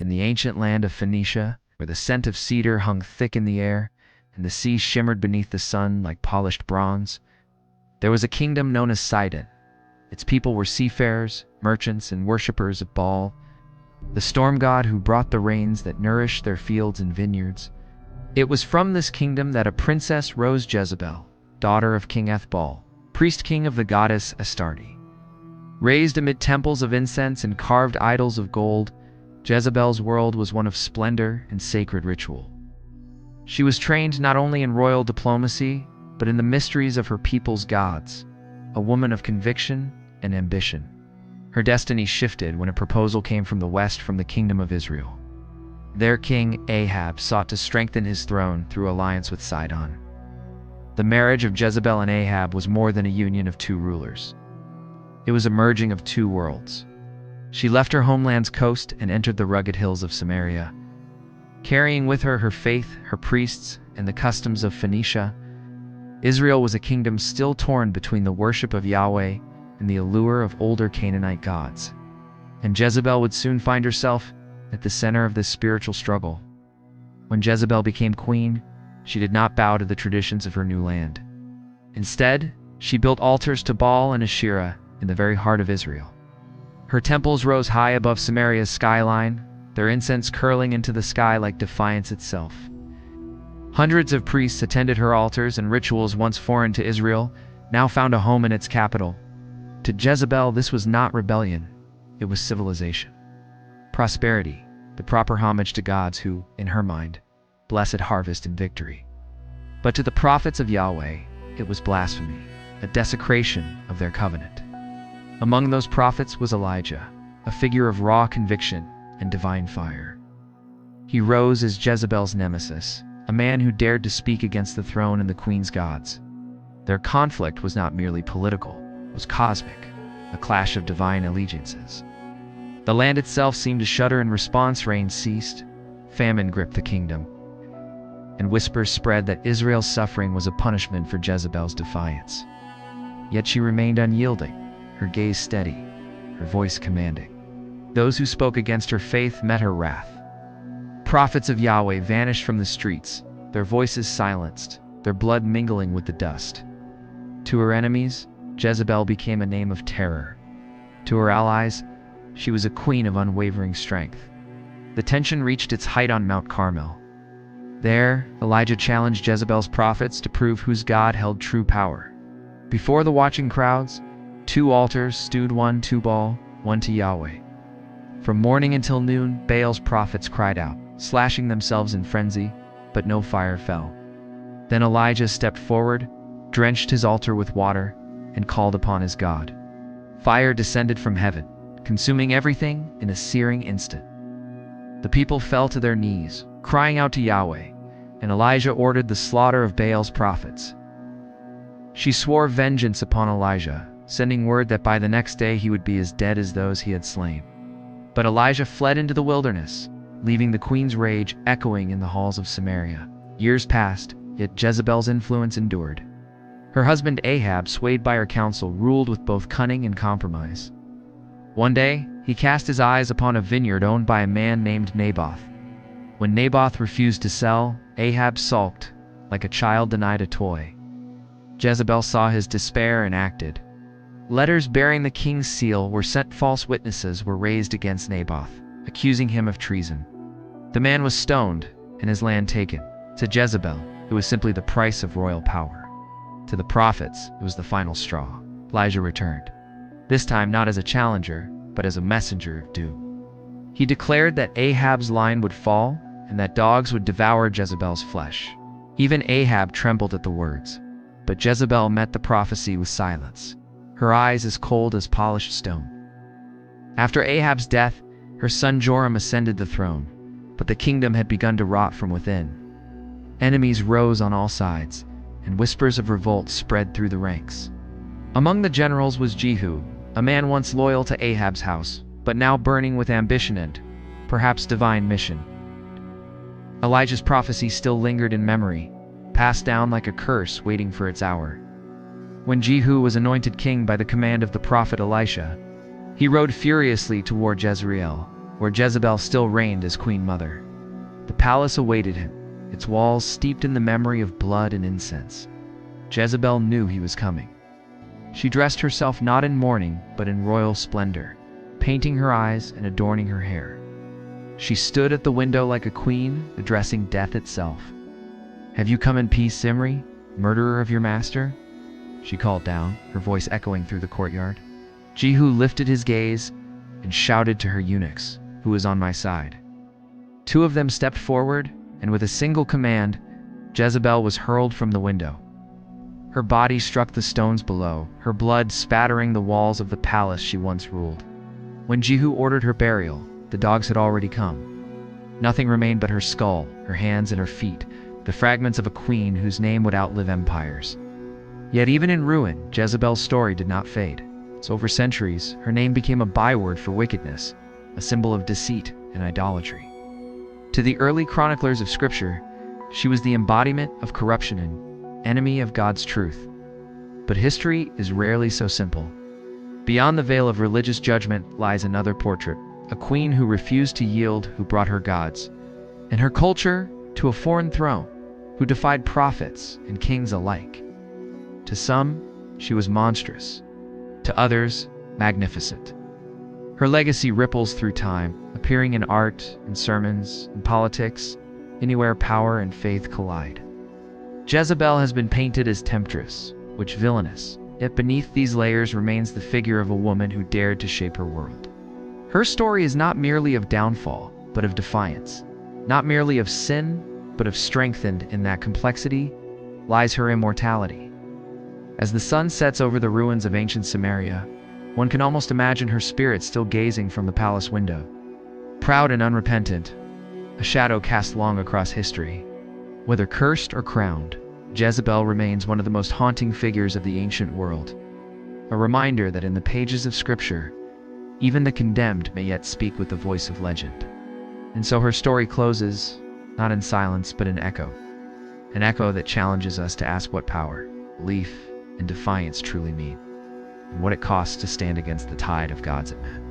in the ancient land of Phoenicia, where the scent of cedar hung thick in the air, and the sea shimmered beneath the sun like polished bronze, there was a kingdom known as Sidon. Its people were seafarers, merchants, and worshippers of Baal, the storm god who brought the rains that nourished their fields and vineyards. It was from this kingdom that a princess rose, Jezebel, daughter of King Ahab, priest-king of the goddess Astarte. Raised amid temples of incense and carved idols of gold, Jezebel's world was one of splendor and sacred ritual. She was trained not only in royal diplomacy, but in the mysteries of her people's gods, a woman of conviction and ambition. Her destiny shifted when a proposal came from the west, from the kingdom of Israel. Their king, Ahab, sought to strengthen his throne through alliance with Sidon. The marriage of Jezebel and Ahab was more than a union of two rulers. It was a merging of two worlds. She left her homeland's coast and entered the rugged hills of Samaria, carrying with her her faith, her priests, and the customs of Phoenicia. Israel was a kingdom still torn between the worship of Yahweh and the allure of older Canaanite gods. And Jezebel would soon find herself at the center of this spiritual struggle. When Jezebel became queen, she did not bow to the traditions of her new land. Instead, she built altars to Baal and Asherah in the very heart of Israel. Her temples rose high above Samaria's skyline, their incense curling into the sky like defiance itself. Hundreds of priests attended her altars, and rituals once foreign to Israel now found a home in its capital. To Jezebel, this was not rebellion, it was civilization. Prosperity, the proper homage to gods who, in her mind, blessed harvest and victory. But to the prophets of Yahweh, it was blasphemy, a desecration of their covenant. Among those prophets was Elijah, a figure of raw conviction and divine fire. He rose as Jezebel's nemesis, a man who dared to speak against the throne and the queen's gods. Their conflict was not merely political, it was cosmic, a clash of divine allegiances. The land itself seemed to shudder in response. Rain ceased, famine gripped the kingdom, and whispers spread that Israel's suffering was a punishment for Jezebel's defiance. Yet she remained unyielding, her gaze steady, her voice commanding. Those who spoke against her faith met her wrath. Prophets of Yahweh vanished from the streets, their voices silenced, their blood mingling with the dust. To her enemies, Jezebel became a name of terror. To her allies, she was a queen of unwavering strength. The tension reached its height on Mount Carmel. There, Elijah challenged Jezebel's prophets to prove whose God held true power. Before the watching crowds, two altars stood, one to Baal, one to Yahweh. From morning until noon, Baal's prophets cried out, slashing themselves in frenzy, but no fire fell. Then Elijah stepped forward, drenched his altar with water, and called upon his God. Fire descended from heaven, consuming everything in a searing instant. The people fell to their knees, crying out to Yahweh, and Elijah ordered the slaughter of Baal's prophets. She swore vengeance upon Elijah, sending word that by the next day he would be as dead as those he had slain. But Elijah fled into the wilderness, leaving the queen's rage echoing in the halls of Samaria. Years passed, yet Jezebel's influence endured. Her husband Ahab, swayed by her counsel, ruled with both cunning and compromise. One day, he cast his eyes upon a vineyard owned by a man named Naboth. When Naboth refused to sell, Ahab sulked, like a child denied a toy. Jezebel saw his despair and acted. Letters bearing the king's seal were sent. False witnesses were raised against Naboth, accusing him of treason. The man was stoned and his land taken. To Jezebel, it was simply the price of royal power. To the prophets, it was the final straw. Elijah returned, this time not as a challenger, but as a messenger of doom. He declared that Ahab's line would fall and that dogs would devour Jezebel's flesh. Even Ahab trembled at the words, but Jezebel met the prophecy with silence, her eyes as cold as polished stone. After Ahab's death, her son Joram ascended the throne, but the kingdom had begun to rot from within. Enemies rose on all sides, and whispers of revolt spread through the ranks. Among the generals was Jehu, a man once loyal to Ahab's house, but now burning with ambition and, perhaps, divine mission. Elijah's prophecy still lingered in memory, passed down like a curse waiting for its hour. When Jehu was anointed king by the command of the prophet Elisha, he rode furiously toward Jezreel, where Jezebel still reigned as Queen Mother. The palace awaited him, its walls steeped in the memory of blood and incense. Jezebel knew he was coming. She dressed herself not in mourning, but in royal splendor, painting her eyes and adorning her hair. She stood at the window like a queen, addressing death itself. "Have you come in peace, Zimri, murderer of your master?" she called down, her voice echoing through the courtyard. Jehu lifted his gaze and shouted to her eunuchs, "Who is on my side?" Two of them stepped forward, and with a single command, Jezebel was hurled from the window. Her body struck the stones below, her blood spattering the walls of the palace she once ruled. When Jehu ordered her burial, the dogs had already come. Nothing remained but her skull, her hands and her feet, the fragments of a queen whose name would outlive empires. Yet even in ruin, Jezebel's story did not fade. So over centuries, her name became a byword for wickedness, a symbol of deceit and idolatry. To the early chroniclers of Scripture, she was the embodiment of corruption and enemy of God's truth. But history is rarely so simple. Beyond the veil of religious judgment lies another portrait, a queen who refused to yield, who brought her gods and her culture to a foreign throne, who defied prophets and kings alike. To some, she was monstrous. To others, magnificent. Her legacy ripples through time, appearing in art, in sermons, in politics, anywhere power and faith collide. Jezebel has been painted as temptress, which villainous, yet beneath these layers remains the figure of a woman who dared to shape her world. Her story is not merely of downfall, but of defiance. Not merely of sin, but of strength, and in that complexity lies her immortality. As the sun sets over the ruins of ancient Samaria, one can almost imagine her spirit still gazing from the palace window. Proud and unrepentant, a shadow cast long across history. Whether cursed or crowned, Jezebel remains one of the most haunting figures of the ancient world. A reminder that in the pages of Scripture, even the condemned may yet speak with the voice of legend. And so her story closes, not in silence, but in echo. An echo that challenges us to ask what power, belief, and defiance truly mean, and what it costs to stand against the tide of God's at men.